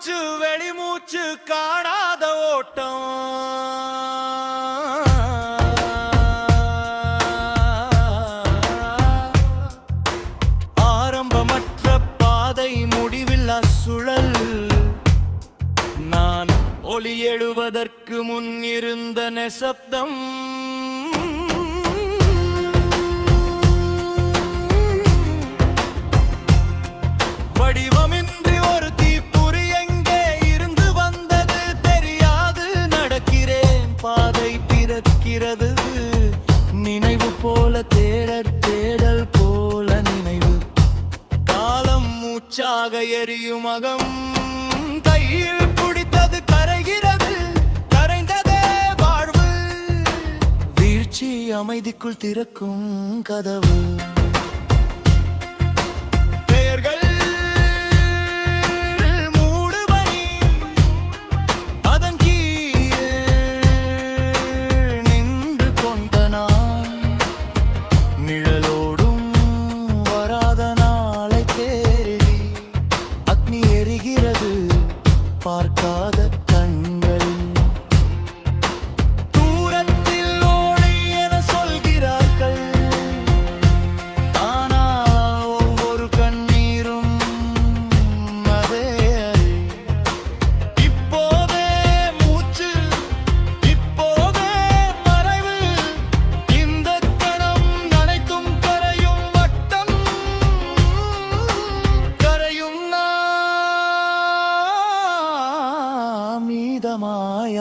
மூச்சு வெளிமூச்சு காணாத ஓட்டம் ஆரம்பமற்ற பாதை முடிவில்லா சுழல் நான் ஒலி எழுவதற்கு முன் இருந்த நிசப்தம் வடிவமின்றி ஒரு தீப்புரி எங்கே இருந்து வந்தது தெரியாது நடக்கிறேன் பாதை பிறக்கிறது நினைவு போல தேடல் போல நினைவு காலம் மூச்சாக எரியும் அகம் கையில் பிடித்தது கரைகிறது கரைந்ததே வாழ்வு வீழ்ச்சி அமைதிக்குள் திறக்கும் கதவு பார்க்காத கண்களில் தூரத்தில் ஓடி என சொல்கிறார்கள் ஆனால் ஒவ்வொரு கண்ணீரும் அதே இப்போதே மூச்சு இப்போதே மறைவு இந்த கணம் நனைத்தும் கரையும் வட்டம் கரையும்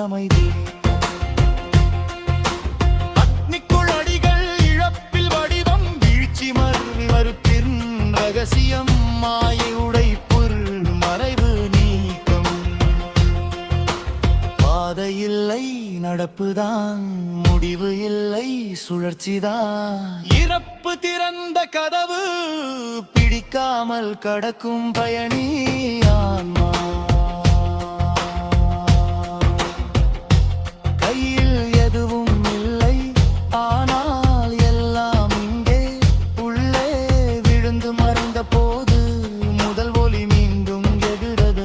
அமைதி அக்னிக்குள் அடிகள் இழப்பில் வடிவம் வீழ்ச்சி மறுப்பின் ரகசியம் மாயை உடைப்புள் மறைவு நீக்கம் பாதை இல்லை நடப்புதான் முடிவு இல்லை சுழற்சிதான் இறப்பு திறந்த கதவு பிடிக்காமல் கடக்கும் பயணி ஆன்மா எதுவும் இல்லை ஆனால் எல்லாம் இங்கே உள்ளே விழுந்து மறைந்த போது முதல் ஒலி மீண்டும் எகிறது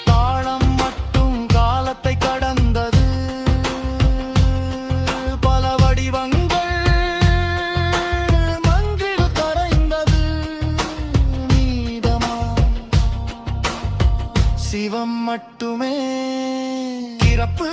தாளம் மட்டும் காலத்தை கடந்தது பல வடிவங்கள் சிவம் மட்டுமே இறப்பு